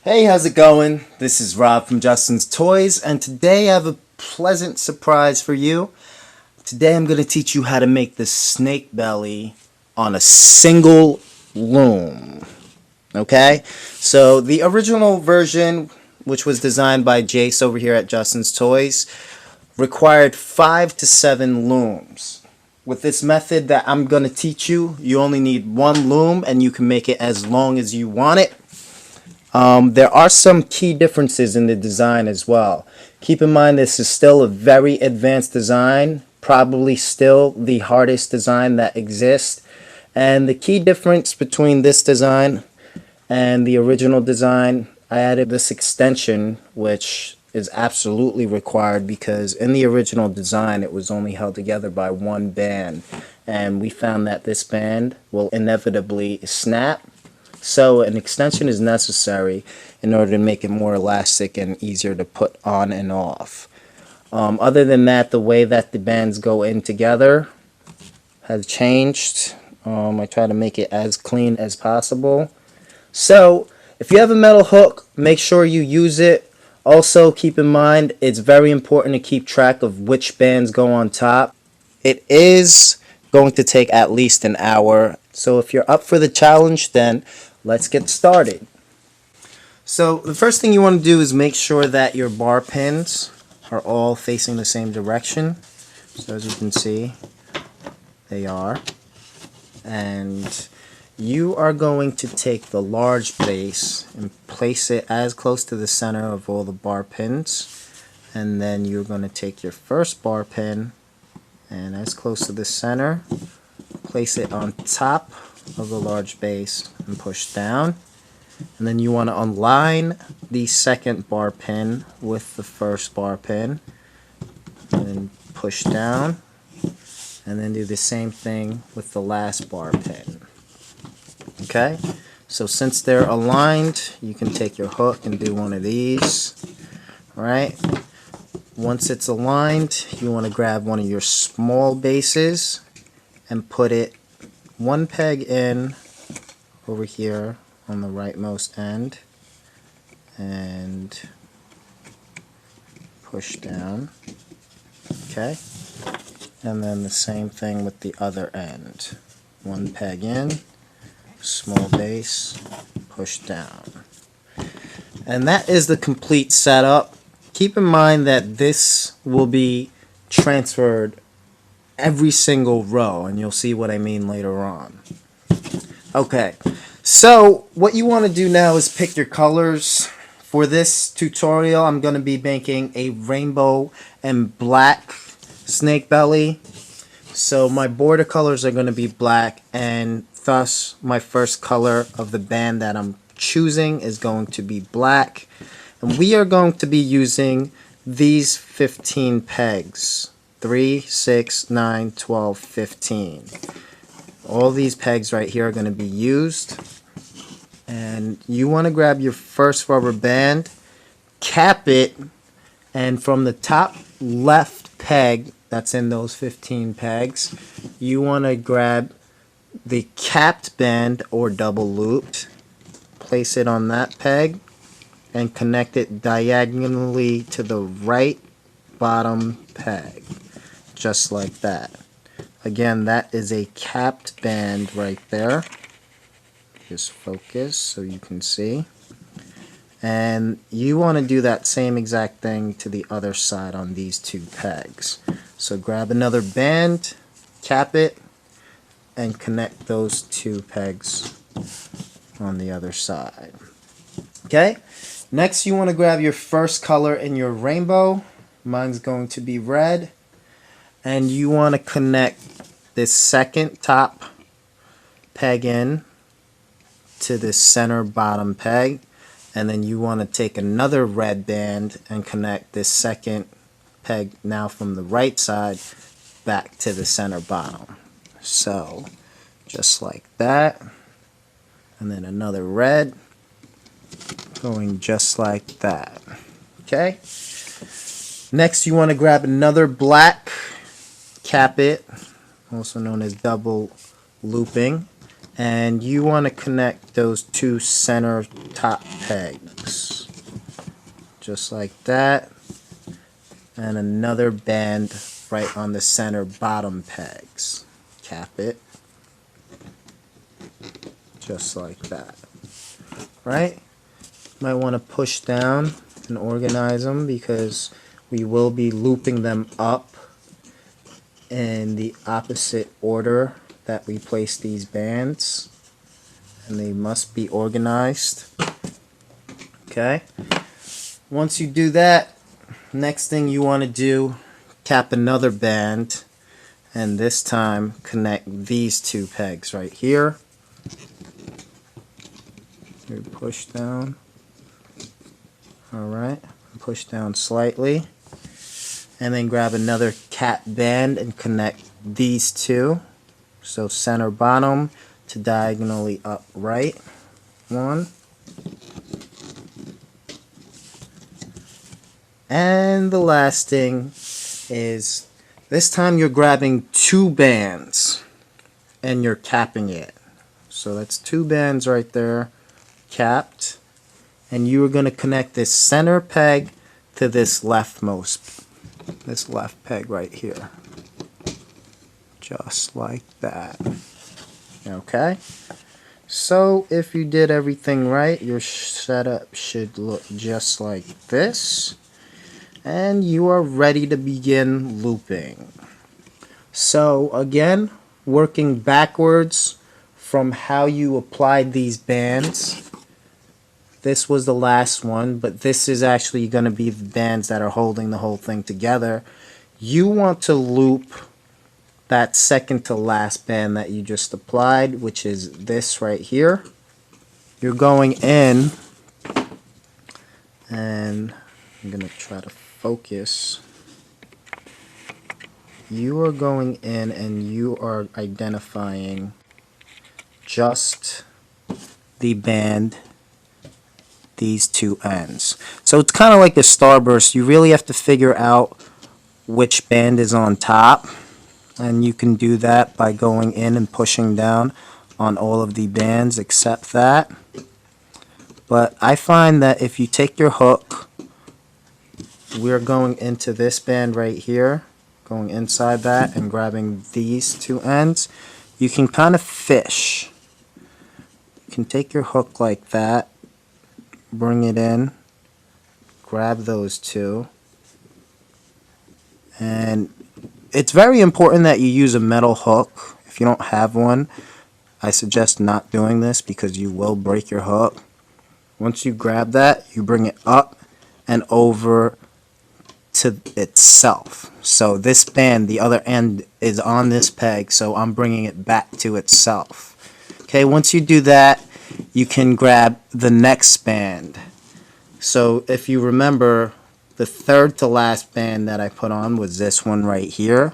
Hey, how's it going? This is Rob from Justin's Toys, and today I have a pleasant surprise for you. Today I'm going to teach you how to make the snake belly on a single loom. Okay? So the original version, which was designed by Jace over here at Justin's Toys, required 5 to 7 looms. With this method that I'm going to teach you, you only need one loom and you can make it as long as you want it. There are some key differences in the design as well. Keep in mind this is still a very advanced design, probably still the hardest design that exists. And the key difference between this design and the original design, I added this extension, which is absolutely required because in the original design it was only held together by one band. And we found that this band will inevitably snap. So an extension is necessary in order to make it more elastic and easier to put on and off. Other than that, the way that the bands go in together has changed. I try to make it as clean as possible. So if you have a metal hook, make sure you use it. Also keep in mind it's very important to keep track of which bands go on top. It is going to take at least an hour. So if you're up for the challenge, then let's get started. So the first thing you want to do is make sure that your bar pins are all facing the same direction. So as you can see, they are. And you are going to take the large base and place it as close to the center of all the bar pins. And then you're going to take your first bar pin and as close to the center, place it on top of the large base and push down. And then you want to align the second bar pin with the first bar pin and then push down, and then do the same thing with the last bar pin. Okay, so since they're aligned, you can take your hook and do one of these. Alright, once it's aligned, you want to grab one of your small bases and put it one peg in over here on the rightmost end and push down. Okay, and then the same thing with the other end. One peg in, small base, push down. And that is the complete setup. Keep in mind that this will be transferred every single row, and you'll see what I mean later on. Okay, so what you want to do now is pick your colors. For this tutorial, I'm going to be making a rainbow and black snake belly. So my border colors are going to be black, and thus my first color of the band that I'm choosing is going to be black. And we are going to be using these 15 pegs. 3, 6, 9, 12, 15. All these pegs right here are going to be used. And you want to grab your first rubber band, cap it, and from the top left peg that's in those 15 pegs, you want to grab the capped band or double looped, place it on that peg, and connect it diagonally to the right bottom peg. Just like that. Again, that is a capped band right there. Just focus so you can see. And you want to do that same exact thing to the other side on these two pegs. So grab another band, cap it, and connect those two pegs on the other side. Okay? Next you want to grab your first color in your rainbow. Mine's going to be red. And you want to connect this second top peg in to this center bottom peg, and then you want to take another red band and connect this second peg now from the right side back to the center bottom. So just like that, and then another red going just like that. Okay, next you want to grab another black, cap it, also known as double looping, and you want to connect those two center top pegs. just like that, and another band right on the center bottom pegs. Cap it just like that, right? Might want to push down and organize them because we will be looping them up in the opposite order that we place these bands, and they must be organized. Okay, once you do that, next thing you want to do, cap another band, and this time connect these two pegs right here. You push down. Alright, push down slightly, and then grab another cap band and connect these two. So center bottom to diagonally upright. One. And the last thing is, this time you're grabbing two bands and you're capping it. So that's two bands right there, capped. And you are going to connect this center peg to this left peg right here. Just like that. Okay? So if you did everything right, your setup should look just like this. And you are ready to begin looping. So again, working backwards from how you applied these bands. This was the last one, but this is actually going to be the bands that are holding the whole thing together. You want to loop that second to last band that you just applied, which is this right here. You're going in, and I'm going to try to focus. You are going in and you are identifying just the band, these two ends. So it's kind of like a starburst. You really have to figure out which band is on top, and you can do that by going in and pushing down on all of the bands except that. But I find that if you take your hook, we're going into this band right here, going inside that and grabbing these two ends, you can kind of fish. You can take your hook like that, bring it in, grab those two, and it's very important that you use a metal hook. If you don't have one, I suggest not doing this because you will break your hook. Once you grab that, you bring it up and over to itself. So this band, the other end is on this peg, so I'm bringing it back to itself. Okay, once you do that, you can grab the next band. So if you remember, the third to last band that I put on was this one right here.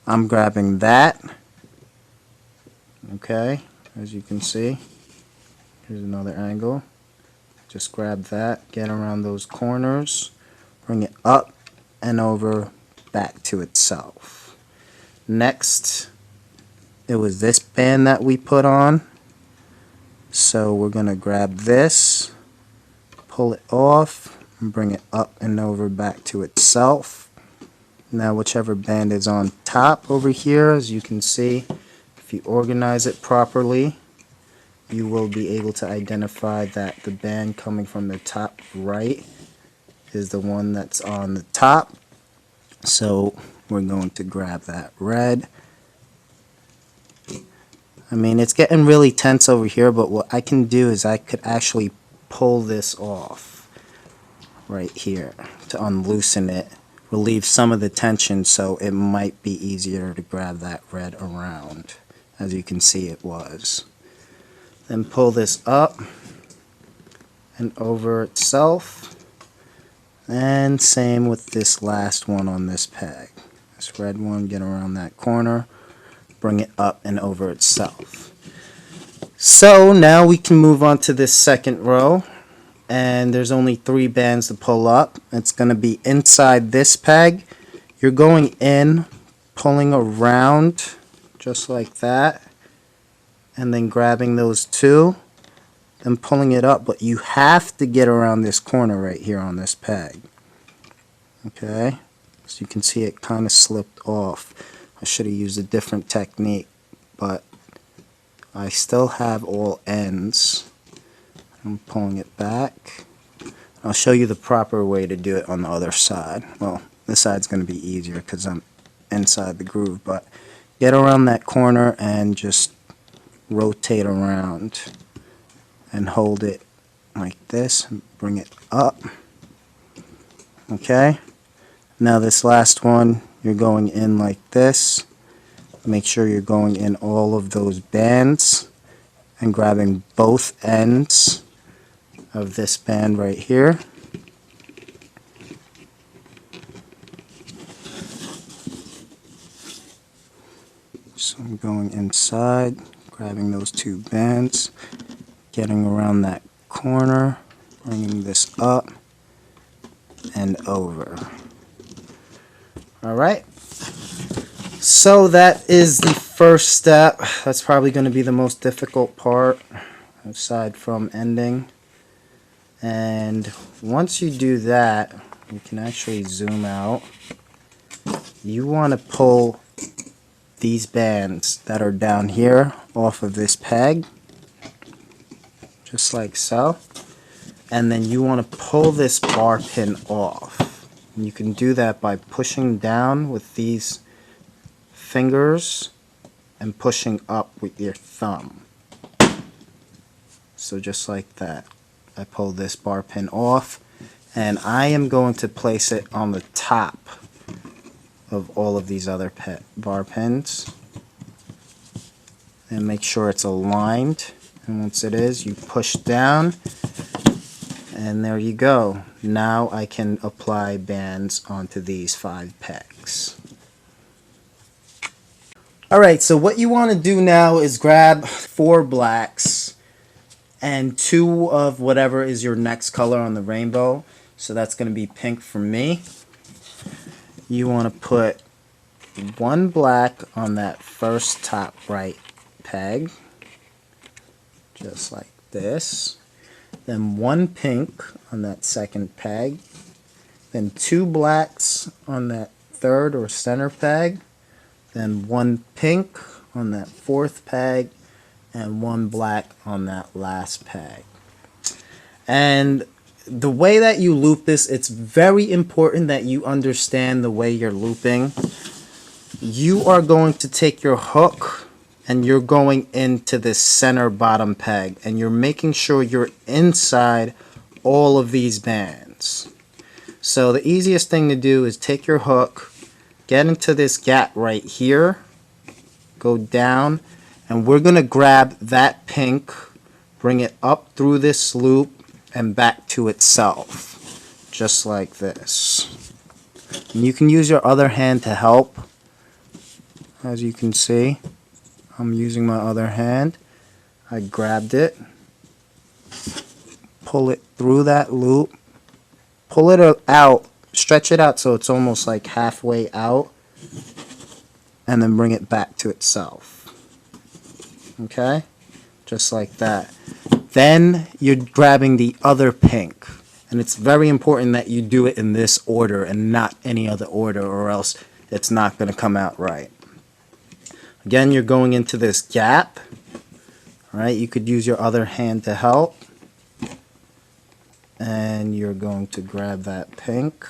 I'm grabbing that. Okay, as you can see, here's another angle. Just grab that, get around those corners, bring it up and over back to itself. Next, it was this band that we put on. So we're going to grab this, pull it off, and bring it up and over back to itself. Now whichever band is on top over here, as you can see, if you organize it properly, you will be able to identify that the band coming from the top right is the one that's on the top. So we're going to grab that red. I mean, it's getting really tense over here, but what I can do is I could actually pull this off right here to unloosen it, relieve some of the tension, so it might be easier to grab that red around. As you can see, it was. Then pull this up and over itself, and same with this last one on this peg. This red one, get around that corner, bring it up and over itself. So now we can move on to this second row, and there's only 3 bands to pull up. It's going to be inside this peg. You're going in, pulling around just like that, and then grabbing those two then pulling it up, but you have to get around this corner right here on this peg. Okay, so you can see it kind of slipped off. I should have used a different technique, but I still have all ends. I'm pulling it back. I'll show you the proper way to do it on the other side. Well, this side's going to be easier because I'm inside the groove, but get around that corner and just rotate around and hold it like this and bring it up. Okay, now this last one, you're going in like this. Make sure you're going in all of those bands and grabbing both ends of this band right here. So I'm going inside, grabbing those two bands, getting around that corner, bringing this up and over. Alright, so that is the first step. That's probably going to be the most difficult part, aside from ending. And once you do that, you can actually zoom out. You want to pull these bands that are down here off of this peg, just like so. And then you want to pull this bar pin off. And you can do that by pushing down with these fingers and pushing up with your thumb. So just like that. I pull this bar pin off, and I am going to place it on the top of all of these other bar pins. And make sure it's aligned. And once it is, you push down, and there you go. Now I can apply bands onto these 5 pegs. Alright, so what you want to do now is grab 4 blacks and 2 of whatever is your next color on the rainbow. So that's going to be pink for me. You want to put 1 black on that first top right peg, just like this. Then 1 pink on that second peg. Then 2 blacks on that third or center peg. Then 1 pink on that 4th peg. And 1 black on that last peg. And the way that you loop this, it's very important that you understand the way you're looping. You are going to take your hook and you're going into this center bottom peg, and you're making sure you're inside all of these bands. So the easiest thing to do is take your hook, get into this gap right here, go down, and we're going to grab that pink, bring it up through this loop and back to itself, just like this. And you can use your other hand to help. As you can see, I'm using my other hand. I grabbed it, pull it through that loop, pull it out, stretch it out so it's almost like halfway out, and then bring it back to itself. Okay, just like that. Then you're grabbing the other pink, and it's very important that you do it in this order and not any other order, or else it's not going to come out right. Again, you're going into this gap. All right, you could use your other hand to help, and you're going to grab that pink,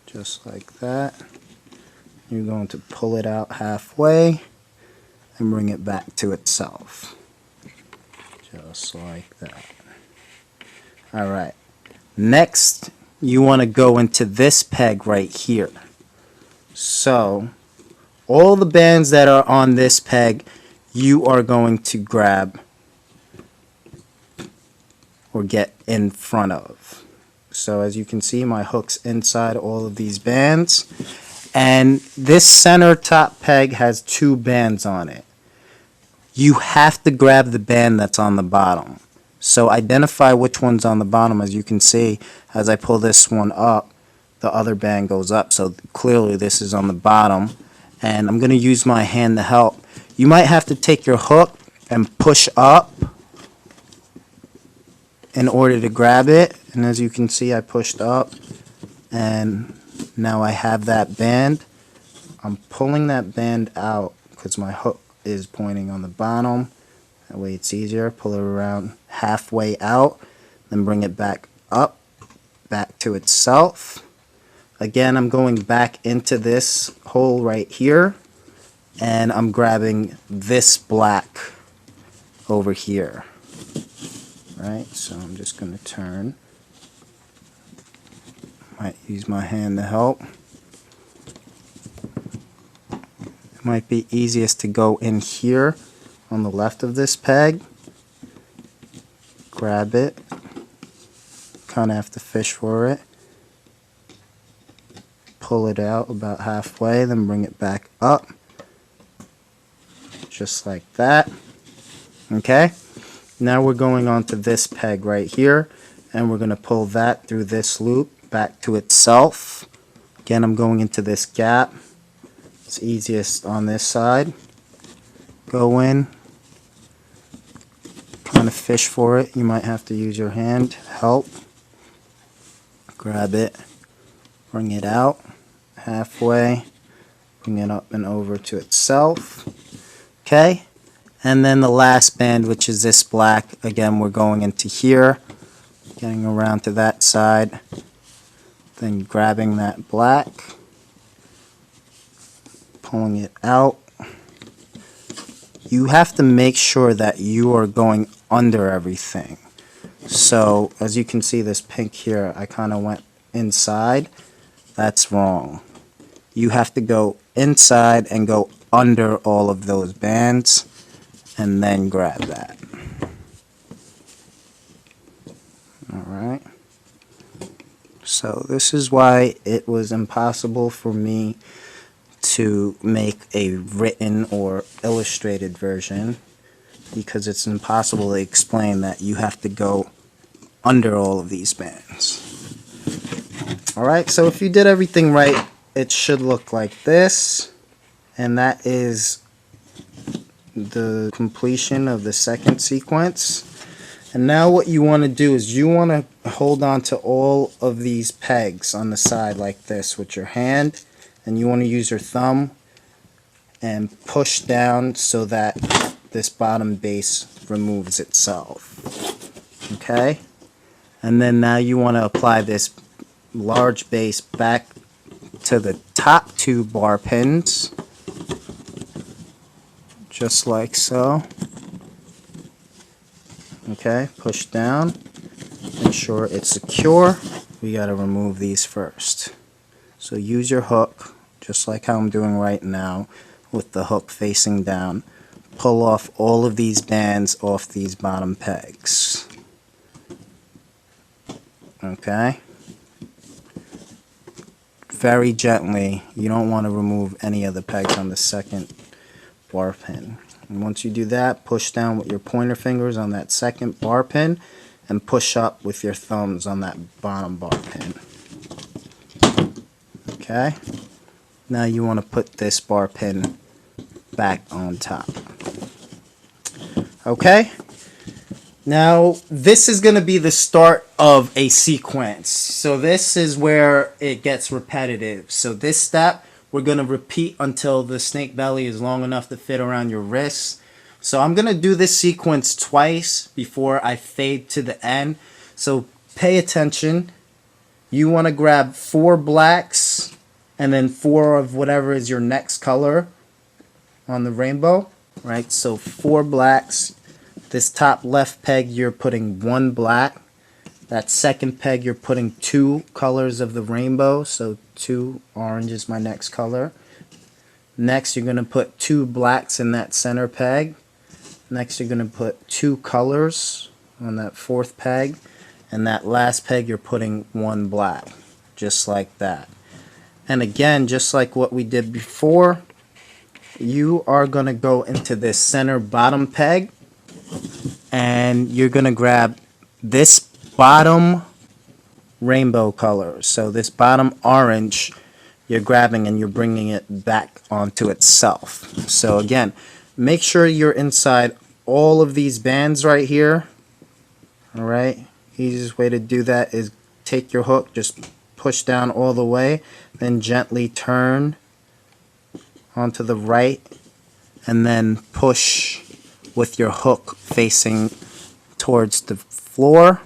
just like that. You're going to pull it out halfway and bring it back to itself. Just like that. Alright. Next, you want to go into this peg right here. So, all the bands that are on this peg, you are going to grab or get in front of. So as you can see, my hook's inside all of these bands. And this center top peg has 2 bands on it. You have to grab the band that's on the bottom. So identify which one's on the bottom. As you can see, as I pull this one up, the other band goes up. So clearly this is on the bottom. And I'm going to use my hand to help. You might have to take your hook and push up in order to grab it. And as you can see, I pushed up and now I have that band. I'm pulling that band out because my hook is pointing on the bottom. That way it's easier. Pull it around halfway out, then bring it back up, back to itself. Again, I'm going back into this hole right here, and I'm grabbing this black over here. Right, so I'm just going to turn. Might use my hand to help. It might be easiest to go in here on the left of this peg. Grab it. Kind of have to fish for it. Pull it out about halfway, then bring it back up. Just like that. Okay? Now we're going on to this peg right here, and we're going to pull that through this loop back to itself. Again, I'm going into this gap. It's easiest on this side. Go in, kind of fish for it. You might have to use your hand, help. Grab it, bring it out halfway, bring it up and over to itself. Okay? And then the last band, which is this black, again, we're going into here, getting around to that side, then grabbing that black, pulling it out. You have to make sure that you are going under everything. So, as you can see, this pink here, I kind of went inside. That's wrong. You have to go inside and go under all of those bands, and then grab that. Alright. So this is why it was impossible for me to make a written or illustrated version, because it's impossible to explain that you have to go under all of these bands. Alright, so if you did everything right, it should look like this, and that is the completion of the second sequence. And now what you want to do is you want to hold on to all of these pegs on the side like this with your hand, and you want to use your thumb and push down so that this bottom base removes itself. Okay? And then now you want to apply this large base back to the top two bar pins, just like so. Okay, push down, ensure it's secure. We got to remove these first. So use your hook, just like how I'm doing right now, with the hook facing down. Pull off all of these bands off these bottom pegs. Okay? Very gently. You don't want to remove any of the pegs on the second bar pin. And once you do that, push down with your pointer fingers on that second bar pin and push up with your thumbs on that bottom bar pin. Okay? Now you want to put this bar pin back on top. Okay? Now this is going to be the start of a sequence. So this is where it gets repetitive. So this step we're going to repeat until the snake belly is long enough to fit around your wrists. So I'm going to do this sequence twice before I fade to the end. So pay attention. You want to grab 4 blacks and then 4 of whatever is your next color on the rainbow. Right? So 4 blacks. This top left peg you're putting 1 black. That second peg you're putting 2 colors of the rainbow, so 2 orange is my next color. Next you're going to put 2 blacks in that center peg. Next you're going to put 2 colors on that 4th peg, and that last peg you're putting 1 black, just like that. And again, just like what we did before, you are going to go into this center bottom peg, and you're going to grab this bottom rainbow color. So this bottom orange you're grabbing and you're bringing it back onto itself. So again, Make sure you're inside all of these bands right here. Alright, easiest way to do that is take your hook, just push down all the way, then gently turn onto the right, and then push with your hook facing towards the floor.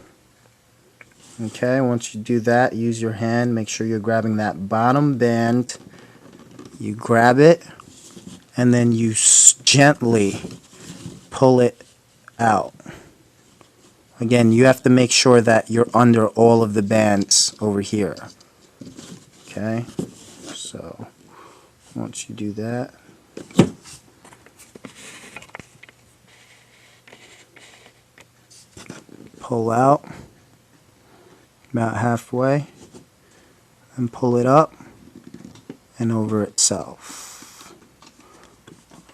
Okay, once you do that, use your hand, make sure you're grabbing that bottom band. You grab it, and then you gently pull it out. Again, you have to make sure that you're under all of the bands over here. Okay, so once you do that, pull out about halfway and pull it up and over itself.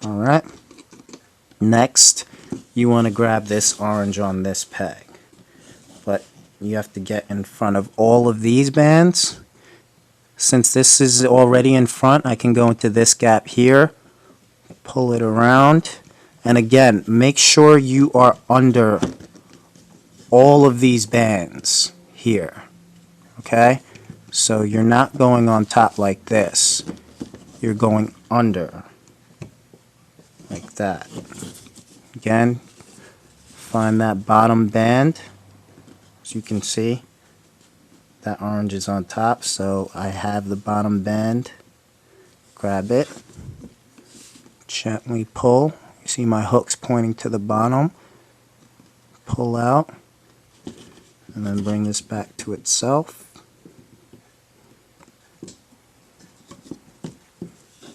Alright, next you want to grab this orange on this peg, but you have to get in front of all of these bands. Since this is already in front, I can go into this gap here, pull it around, and again, make sure you are under all of these bands here. Okay, so you're not going on top like this, you're going under like that. Again, find that bottom band. As you can see, that orange is on top, so I have the bottom band. Grab it, gently pull. You see my hook's pointing to the bottom. Pull out, and then bring this back to itself.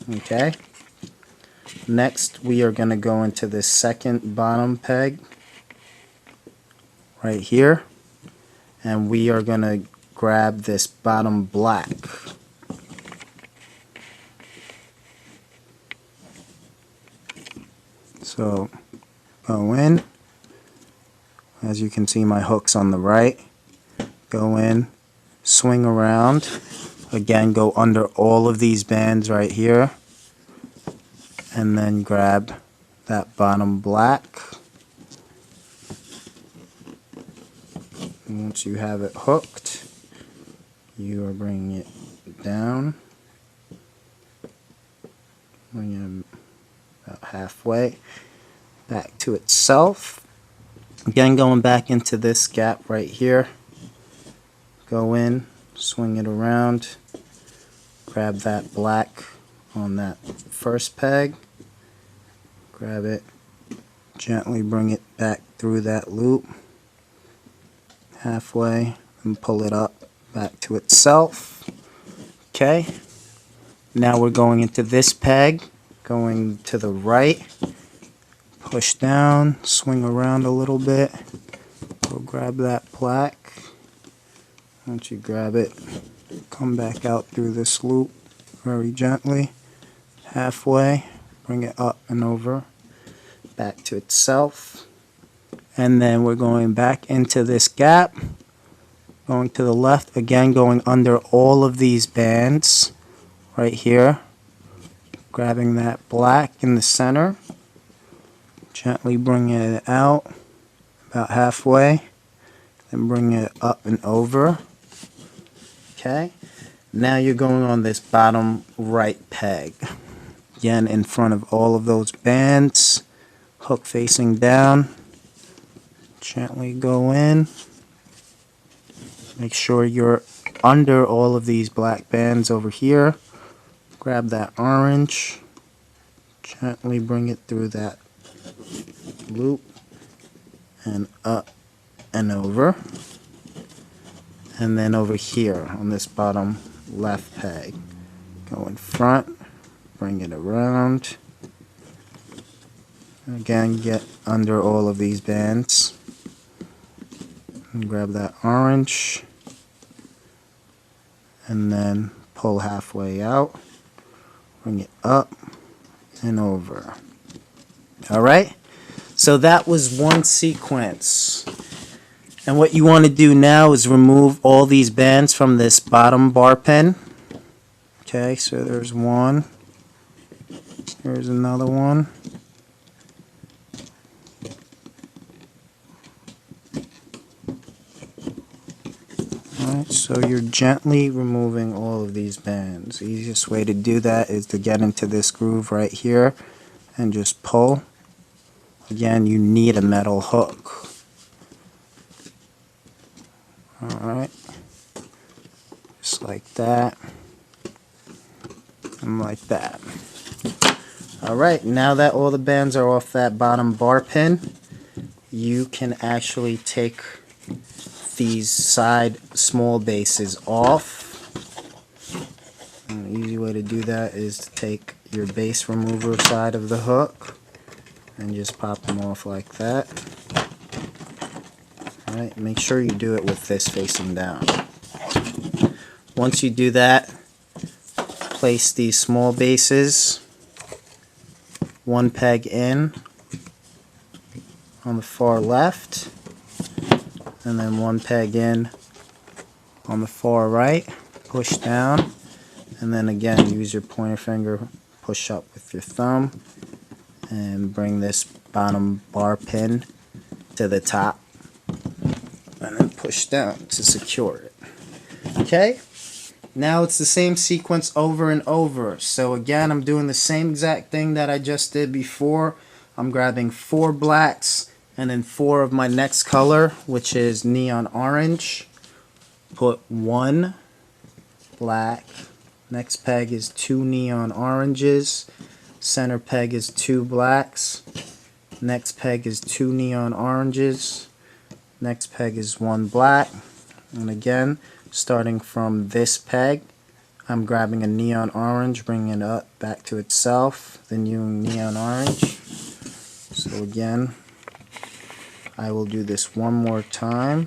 Okay. Next, we are going to go into this second bottom peg right here, and we are going to grab this bottom black. So go in. As you can see, my hook's on the right. Go in, swing around. Again, go under all of these bands right here, and then grab that bottom black. And once you have it hooked, you are bringing it down, bring it about halfway back to itself. Again, going back into this gap right here, go in, swing it around, grab that black on that first peg, grab it, gently bring it back through that loop halfway and pull it up back to itself. Okay, now we're going into this peg, going to the right, push down, swing around a little bit, go grab that black. Once you grab it, come back out through this loop very gently, halfway, bring it up and over, back to itself. And then we're going back into this gap, going to the left, again going under all of these bands right here, grabbing that black in the center, gently bringing it out about halfway, then bring it up and over. Okay, now you're going on this bottom right peg. Again, in front of all of those bands, hook facing down, gently go in. Make sure you're under all of these black bands over here. Grab that orange, gently bring it through that loop and up and over. And then over here on this bottom left peg, go in front, bring it around. Again, get under all of these bands and grab that orange and then pull halfway out, bring it up and over. Alright, so that was one sequence. And what you want to do now is remove all these bands from this bottom bar pin. Okay, so there's one. Here's another one. Alright, so you're gently removing all of these bands. The easiest way to do that is to get into this groove right here and just pull. Again, you need a metal hook. Alright, just like that, and like that. Alright, now that all the bands are off that bottom bar pin, you can actually take these side small bases off. And the easy way to do that is to take your base remover side of the hook and just pop them off like that. Alright, make sure you do it with this facing down. Once you do that, place these small bases, one peg in on the far left, and then one peg in on the far right. Push down, and then again use your pointer finger, push up with your thumb, and bring this bottom bar pin to the top, and then push down to secure it. Okay, now it's the same sequence over and over. So again, I'm doing the same exact thing that I just did before. I'm grabbing 4 blacks and then 4 of my next color, which is neon orange. Put 1 black, next peg is 2 neon oranges, center peg is 2 blacks, next peg is 2 neon oranges, next peg is 1 black, and again, starting from this peg, I'm grabbing a neon orange, bringing it up back to itself, then using neon orange. So again, I will do this one more time.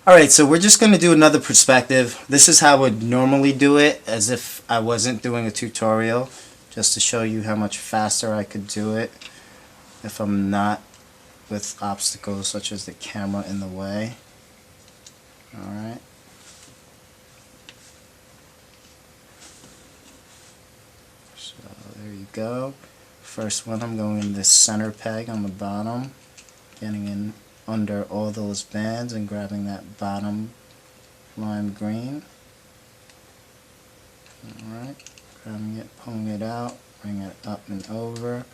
Alright, so we're just going to do another perspective. This is how I would normally do it, as if I wasn't doing a tutorial. just to show you how much faster I could do it if I'm not with obstacles such as the camera in the way. Alright. So there you go. First one, I'm going in this center peg on the bottom, getting in under all those bands and grabbing that bottom lime green. Alright, grabbing it, pulling it out, bringing it up and over,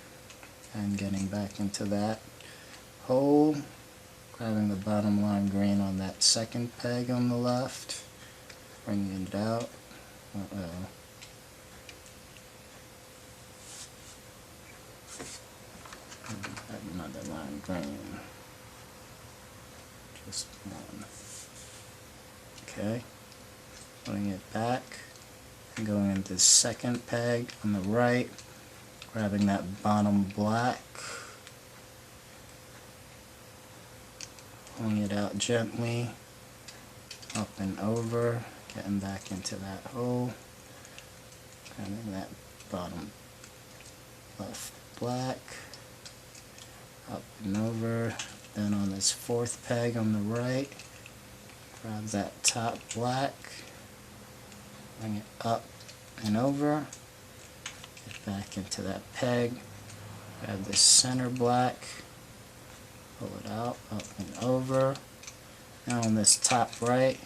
and getting back into that hole, grabbing the bottom lime green on that second peg on the left, bringing it out. Another lime green. Just one. Okay. Putting it back and going into the second peg on the right, grabbing that bottom black, pulling it out gently, up and over, getting back into that hole, grabbing that bottom left black, up and over. Then on this fourth peg on the right, grab that top black, bring it up and over, get back into that peg, grab this center black, pull it out, up and over. Now on this top right,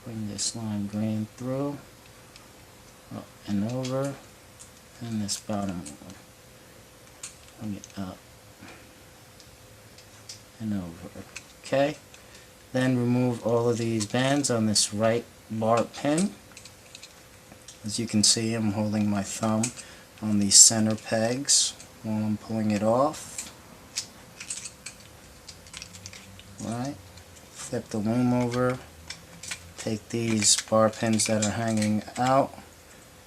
bring this lime green through, up and over, and this bottom one, bring it up and over. Okay, then remove all of these bands on this right bar pin. As you can see, I'm holding my thumb on these center pegs while I'm pulling it off. Right, flip the loom over, take these bar pins that are hanging out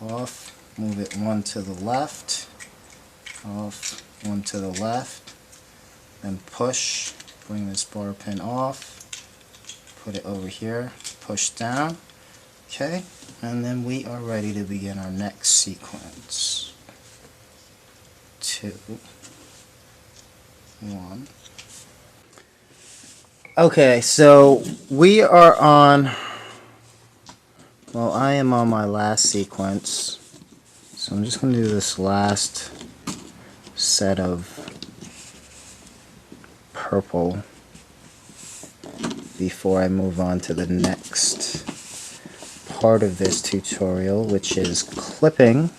off, move it one to the left, off, one to the left, then push, bring this bar pin off, put it over here, push down. Okay, and then we are ready to begin our next sequence. 2, 1. Okay, so we are on, well, I am on my last sequence, so I'm just going to do this last set of purple before I move on to the next part of this tutorial, which is clipping.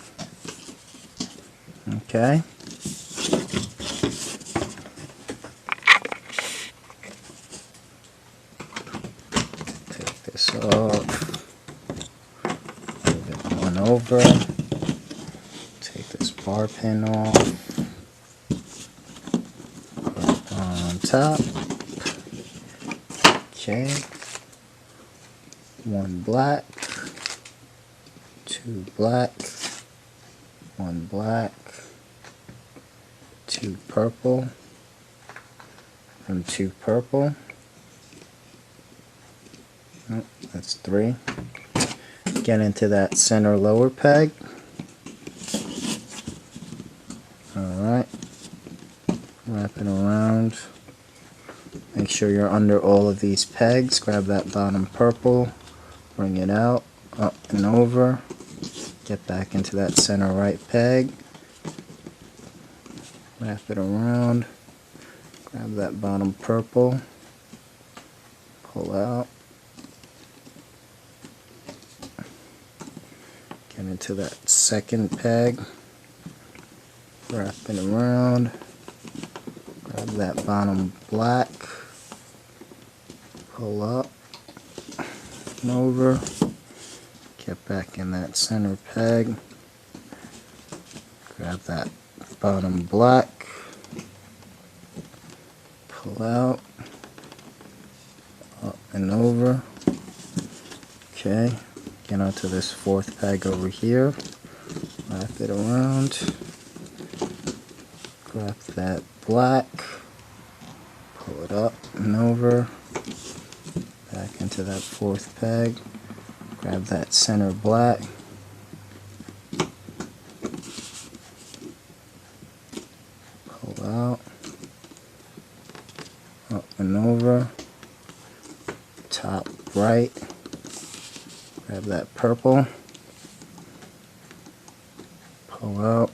Okay. Take this off, move it one over, take this bar pin off, put it on top. Okay, 1 black, 2 black, 1 black, 2 purple, and 2 purple. Oh, that's 3. Get into that center lower peg. Alright, wrap it around. Make sure you're under all of these pegs. Grab that bottom purple, bring it out, up and over, get back into that center right peg, wrap it around, grab that bottom purple, pull out, get into that second peg, wrap it around, grab that bottom black, pull up and over, get back in that center peg, grab that bottom black, pull out, up and over. Okay, get onto this fourth peg over here, wrap it around, grab that black, pull it up and over, back into that fourth peg, grab that center black, Grab that purple, pull out,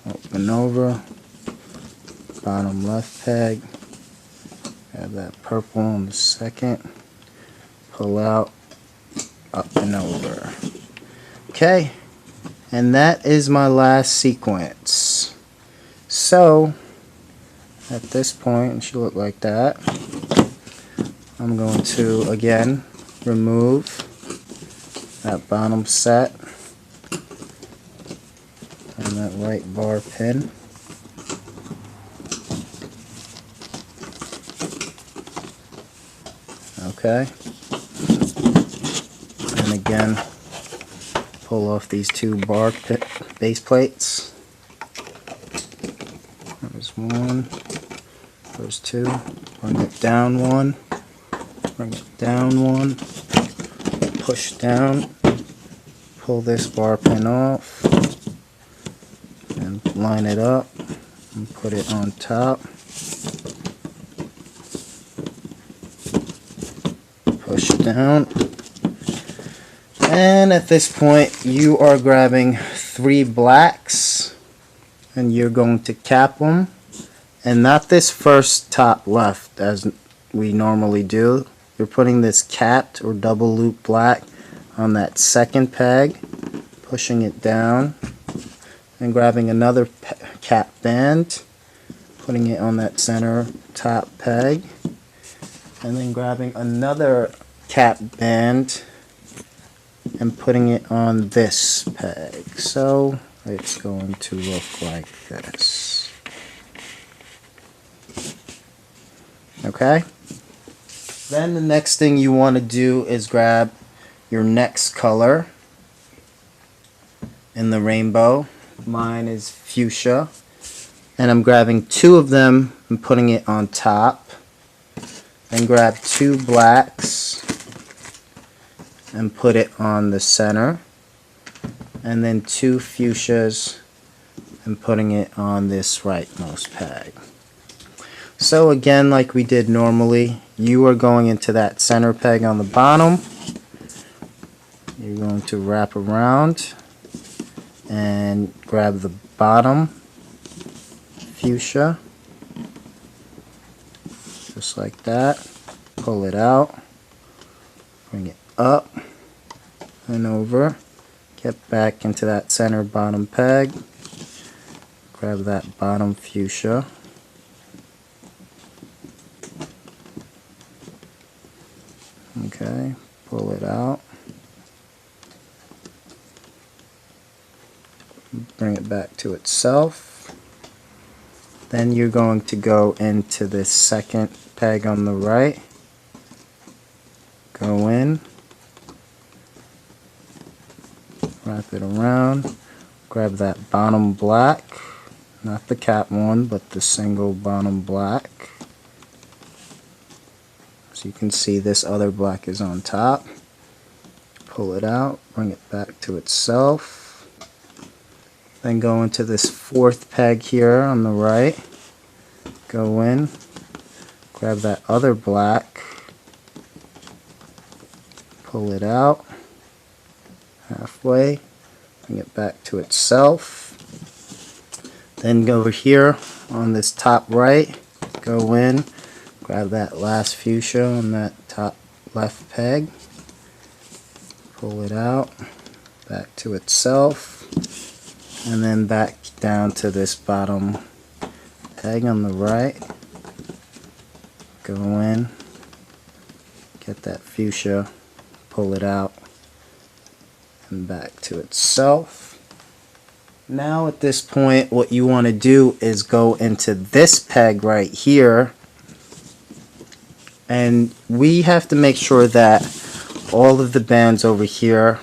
open over, bottom left peg, grab that purple on the second, pull out, up and over. Okay, and that is my last sequence. So at this point, it should look like that. I'm going to again remove that bottom set and that right bar pin. Okay, and again pull off these two base plates. There's one, there's two, bring it down one, bring it down one, push down, pull this bar pin off, and line it up, and put it on top, push down, and at this point you are grabbing 3 blacks, and you're going to cap them, and not this first top left as we normally do. You're putting this capped or double loop black on that second peg, pushing it down, and grabbing another cap band, putting it on that center top peg, and then grabbing another cap band and putting it on this peg. So it's going to look like this. Okay? Then the next thing you want to do is grab your next color in the rainbow. Mine is fuchsia, and I'm grabbing 2 of them and putting it on top. Then grab 2 blacks and put it on the center, and then 2 fuchsias and putting it on this rightmost peg. So again, like we did normally, you are going into that center peg on the bottom. You're going to wrap around and grab the bottom fuchsia, just like that. Pull it out, bring it up and over, get back into that center bottom peg, grab that bottom fuchsia, okay, pull it out, bring it back to itself. Then you're going to go into this second peg on the right, go in, wrap it around, grab that bottom black, not the cap one, but the single bottom black. So you can see this other black is on top. Pull it out, bring it back to itself. Then go into this 4th peg here on the right, go in, grab that other black, pull it out halfway, bring it back to itself. Then go over here on this top right, go in, grab that last fuchsia on that top left peg, pull it out, back to itself, and then back down to this bottom peg on the right, go in, get that fuchsia, pull it out, and back to itself. Now at this point, what you want to do is go into this peg right here, and we have to make sure that all of the bands over here,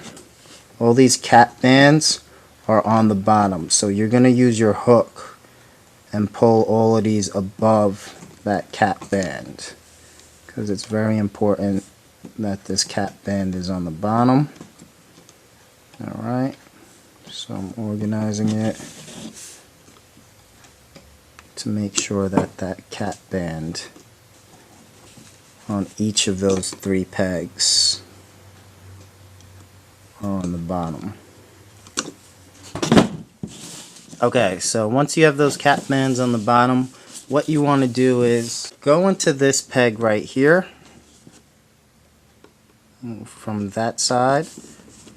all these cap bands, are on the bottom. So you're going to use your hook and pull all of these above that cap band, because it's very important that this cap band is on the bottom. Alright, so I'm organizing it to make sure that that cap band on each of those 3 pegs on the bottom. Okay, so once you have those cap bands on the bottom, what you want to do is go into this peg right here from that side,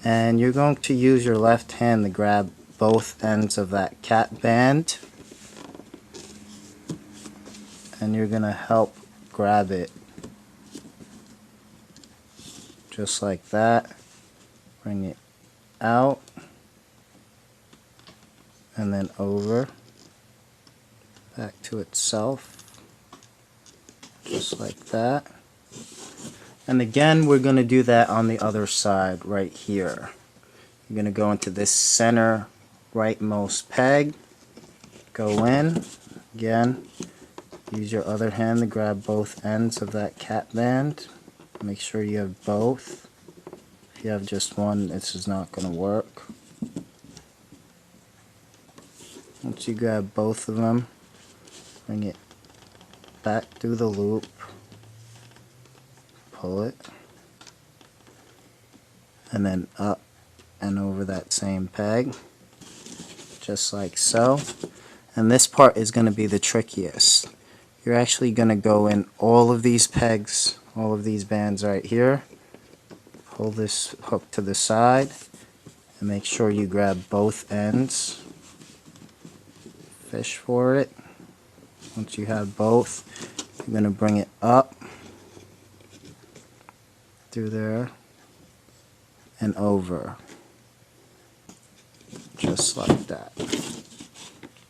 and you're going to use your left hand to grab both ends of that cap band, and you're going to help grab it just like that. Bring it out and then over, back to itself, just like that. And again, we're going to do that on the other side right here. You're going to go into this center rightmost peg, go in, again, use your other hand to grab both ends of that cap band. Make sure you have both. If you have just one, this is not going to work. Once you grab both of them, bring it back through the loop, pull it, and then up and over that same peg, just like so. And this part is going to be the trickiest. You're actually going to go in all of these pegs, all of these bands right here, pull this hook to the side, and make sure you grab both ends. Fish for it. Once you have both, you're going to bring it up through there and over, just like that.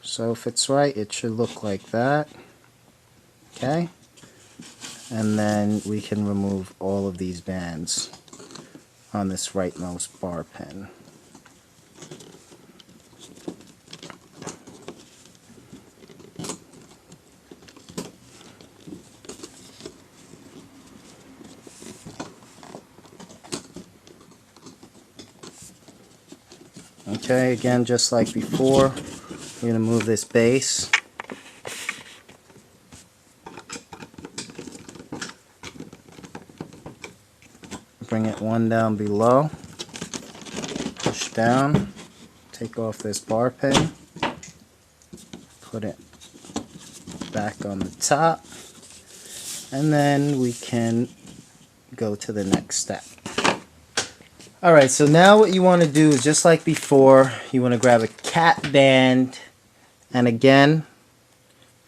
So if it's right, it should look like that. Okay, and then we can remove all of these bands on this rightmost bar pin. Okay, again, just like before, we're going to move this base. Bring it one down below, push down, take off this bar pin, put it back on the top, and then we can go to the next step. Alright, so now what you want to do is just like before, you want to grab a cap band, and again,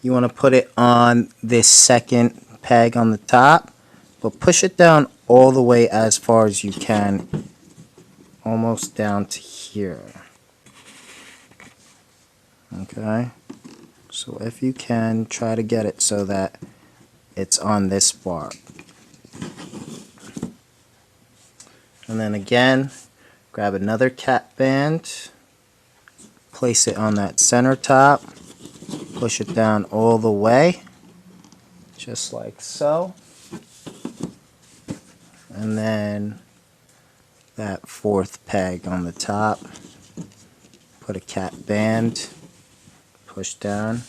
you want to put it on this second peg on the top, but push it down all the way as far as you can, almost down to here. Okay, so if you can, try to get it so that it's on this bar. And then again, grab another cap band, place it on that center top, push it down all the way, just like so. And then that fourth peg on the top, put a cap band, push down,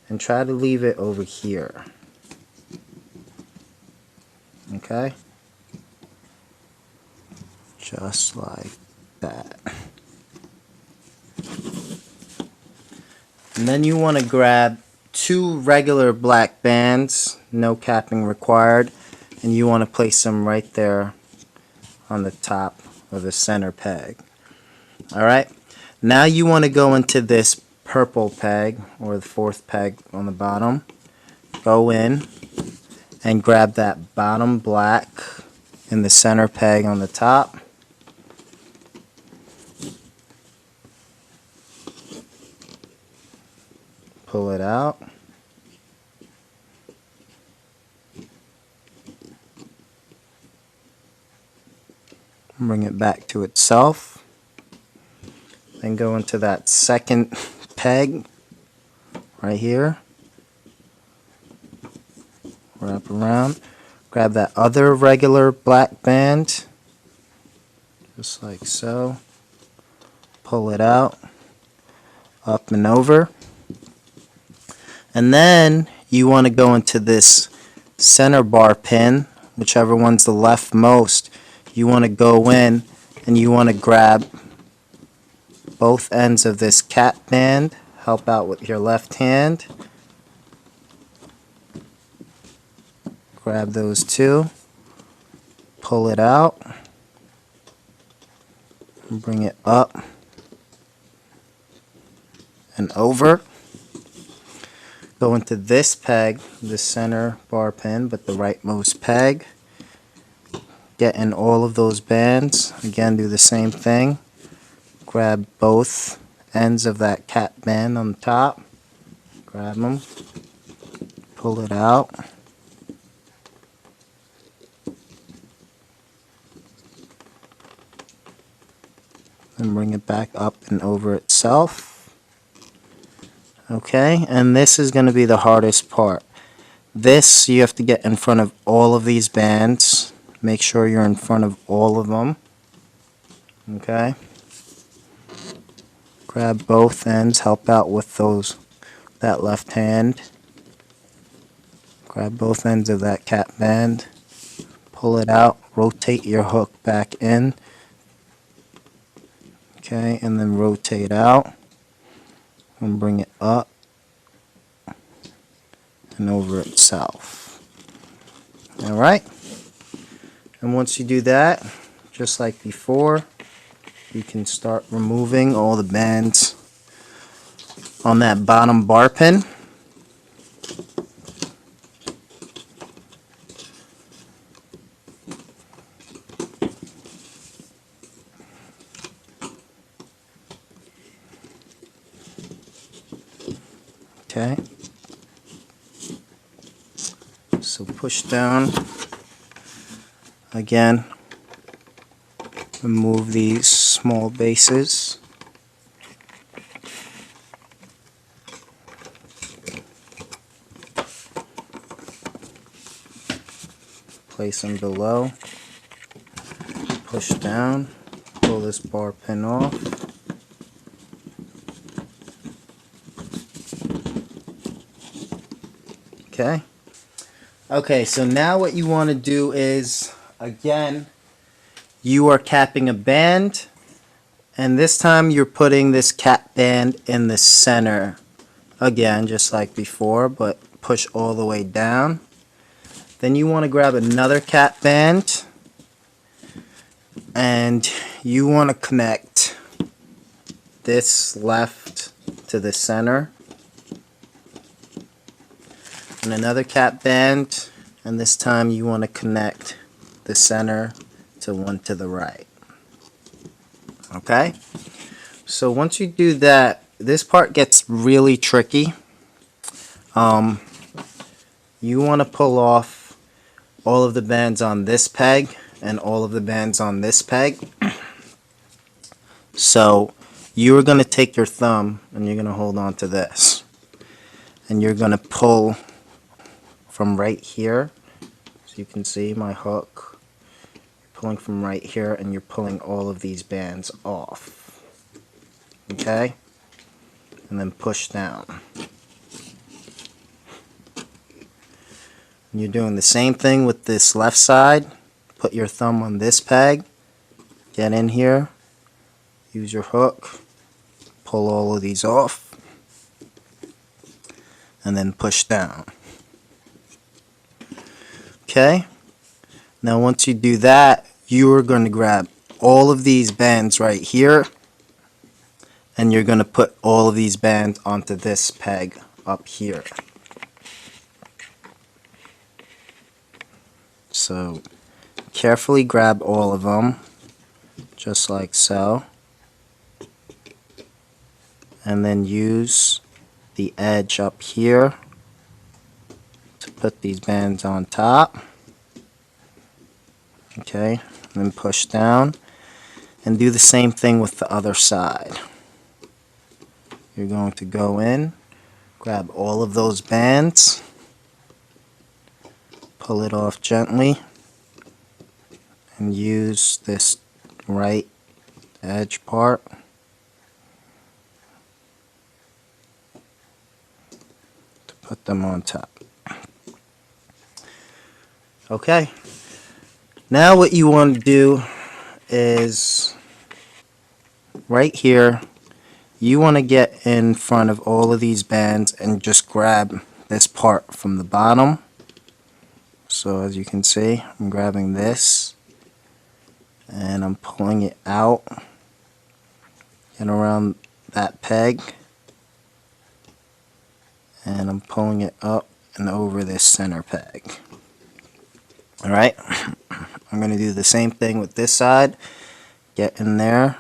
and try to leave it over here. Okay? Just like that. And then you want to grab two regular black bands, no capping required, and you want to place them right there on the top of the center peg. Alright, now you want to go into this purple peg, or the fourth peg on the bottom, go in and grab that bottom black in the center peg on the top. Pull it out. Bring it back to itself. Then go into that second peg right here. Wrap around. Grab that other regular black band, just like so. Pull it out, up and over. And then you want to go into this center bar pin, whichever one's the leftmost. You want to go in and you want to grab both ends of this cap band. Help out with your left hand. Grab those two, pull it out, and bring it up and over. Go into this peg, the center bar pin, but the rightmost peg. Get in all of those bands. Again, do the same thing. Grab both ends of that cap band on the top. Grab them, pull it out. And bring it back up and over itself. Okay, and this is going to be the hardest part. This, you have to get in front of all of these bands. Make sure you're in front of all of them. Okay. Grab both ends, help out with that left hand. Grab both ends of that cap band. Pull it out, rotate your hook back in. Okay, and then rotate out and bring it up and over itself. Alright, and once you do that, just like before, you can start removing all the bands on that bottom bar pin. Okay, so push down again, remove these small bases, place them below, push down, pull this bar pin off. Okay, so now what you want to do is, again, you are capping a band, and this time you're putting this cap band in the center. Again, just like before, but push all the way down. Then you want to grab another cap band, and you want to connect this left to the center. And another cap band, and this time you want to connect the center to one to the right. Okay, so once you do that, this part gets really tricky. You want to pull off all of the bands on this peg and all of the bands on this peg. So you're going to take your thumb and you're going to hold on to this, and you're going to pull from right here. So you can see my hook. You're pulling from right here, and you're pulling all of these bands off. Okay? And then push down. And you're doing the same thing with this left side. Put your thumb on this peg. Get in here. Use your hook. Pull all of these off. And then push down. Okay, now once you do that, you are going to grab all of these bands right here, and you're going to put all of these bands onto this peg up here. So carefully grab all of them, just like so, and then use the edge up here to put these bands on top. Okay, and then push down, and do the same thing with the other side. You're going to go in, grab all of those bands, pull it off gently, and use this right edge part to put them on top. Okay, now what you want to do is right here. You want to get in front of all of these bands and just grab this part from the bottom. So as you can see, I'm grabbing this and I'm pulling it out and around that peg, and I'm pulling it up and over this center peg. Alright, I'm going to do the same thing with this side. Get in there.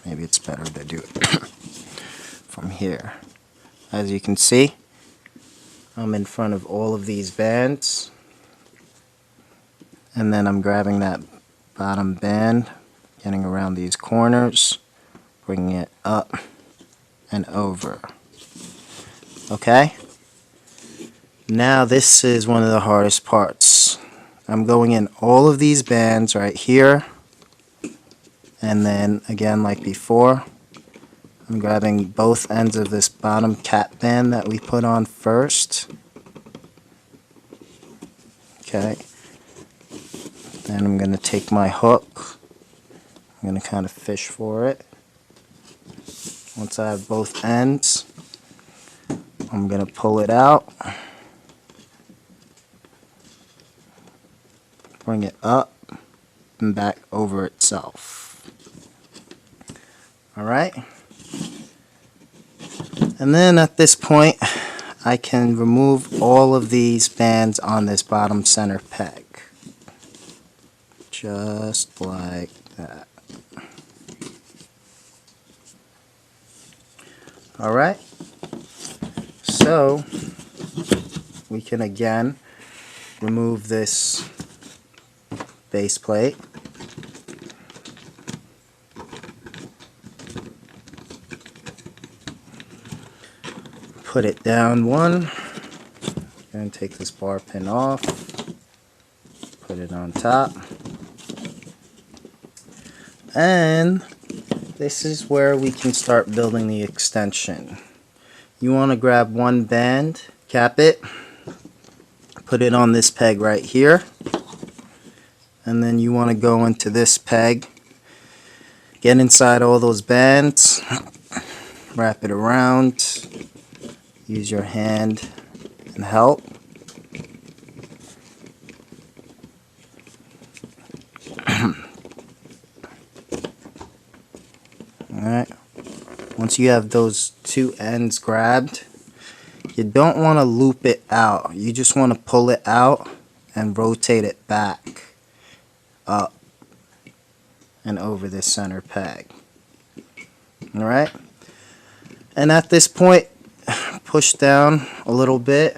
Maybe it's better to do it from here. As you can see, I'm in front of all of these bands, and then I'm grabbing that bottom band, getting around these corners, bringing it up and over. Okay? Now this is one of the hardest parts. I'm going in all of these bands right here, and then again like before, I'm grabbing both ends of this bottom cap band that we put on first. Okay. Then I'm going to take my hook. I'm going to kind of fish for it. Once I have both ends, I'm going to pull it out. Bring it up and back over itself. Alright? And then at this point, I can remove all of these bands on this bottom center peg. Just like that. Alright? So, we can again remove this base plate. Put it down one, and take this bar pin off, put it on top, and this is where we can start building the extension. You want to grab one band, cap it, put it on this peg right here, and then you want to go into this peg, get inside all those bands, wrap it around. Use your hand and help. Alright. Once you have those two ends grabbed, you don't want to loop it out. You just want to pull it out and rotate it back up and over this center peg. Alright. And at this point, push down a little bit,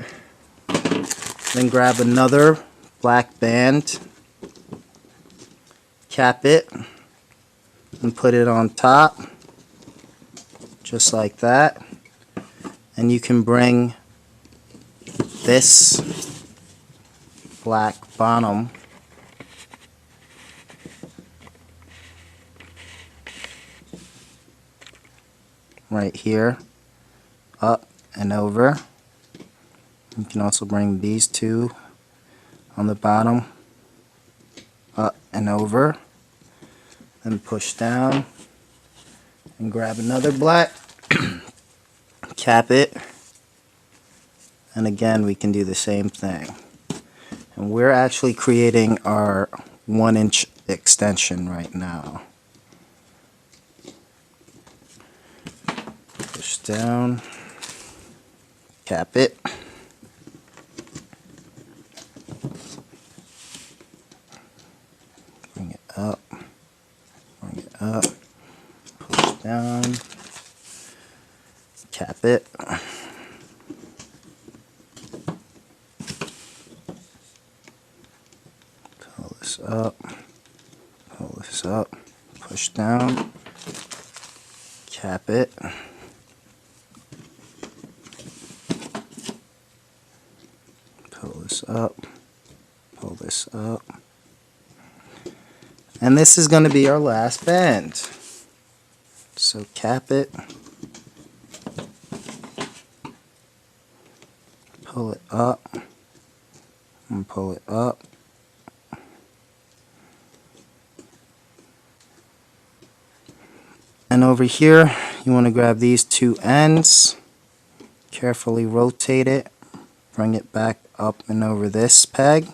then grab another black band, cap it, and put it on top, just like that. And you can bring this black bottom right here up and over. You can also bring these two on the bottom up and over, and push down and grab another black, cap it, and again we can do the same thing. And we're actually creating our 1-inch extension right now. Push down, cap it, bring it up, push down, cap it, pull this up, push down, cap it, pull this up, and this is going to be our last band. So cap it, pull it up, and pull it up, And over here, you want to grab these two ends, carefully rotate it, bring it back up and over this peg.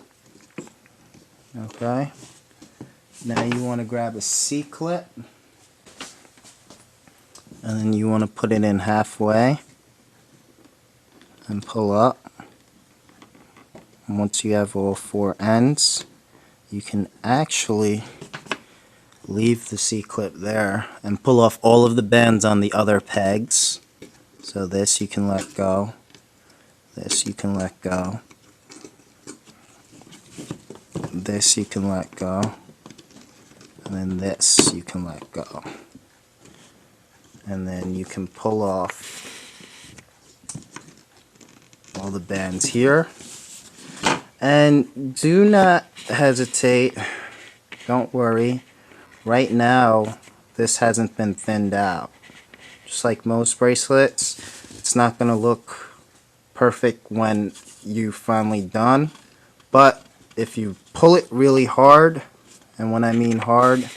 Okay. Now you want to grab a C-clip, and then you want to put it in halfway and pull up. And once you have all four ends, you can actually leave the C-clip there and pull off all of the bands on the other pegs. So this you can let go, this you can let go, this you can let go, and then this you can let go. And then you can pull off all the bands here. And do not hesitate, don't worry. Right now, this hasn't been thinned out. Just like most bracelets, it's not going to look perfect when you're finally done. But if you pull it really hard, and when I mean hard,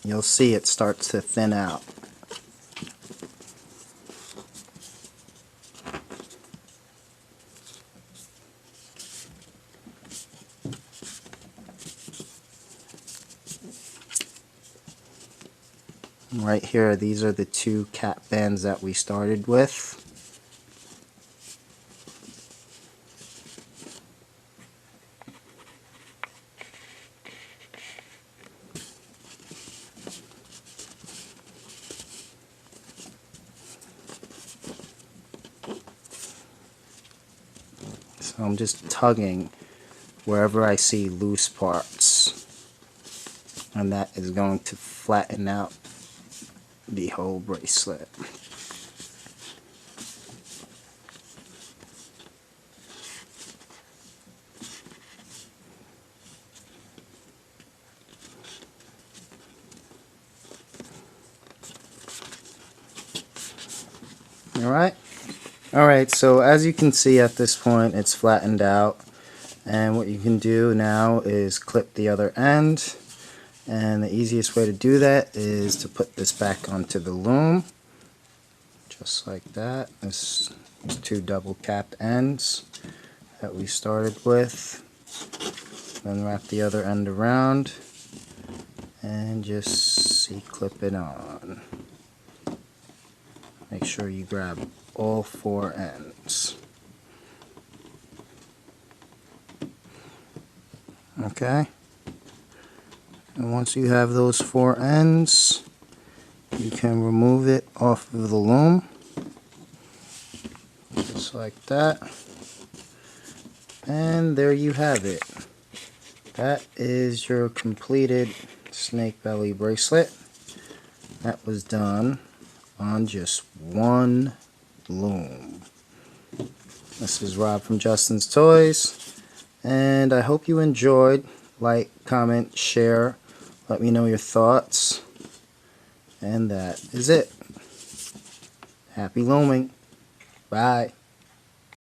you'll see it starts to thin out. Right here, these are the two cap bands that we started with. So I'm just tugging wherever I see loose parts, and that is going to flatten out the whole bracelet. Alright, so as you can see at this point, it's flattened out, and what you can do now is clip the other end. And the easiest way to do that is to put this back onto the loom, just like that. This is two double capped ends that we started with. Then wrap the other end around and just C-clip it on. Make sure you grab all four ends. Okay. And once you have those four ends, you can remove it off of the loom, just like that. And there you have it. That is your completed snake belly bracelet. That was done on just one loom. This is Rob from Justin's Toys, and I hope you enjoyed. Like, comment, share. Let me know your thoughts. And that is it. Happy looming. Bye.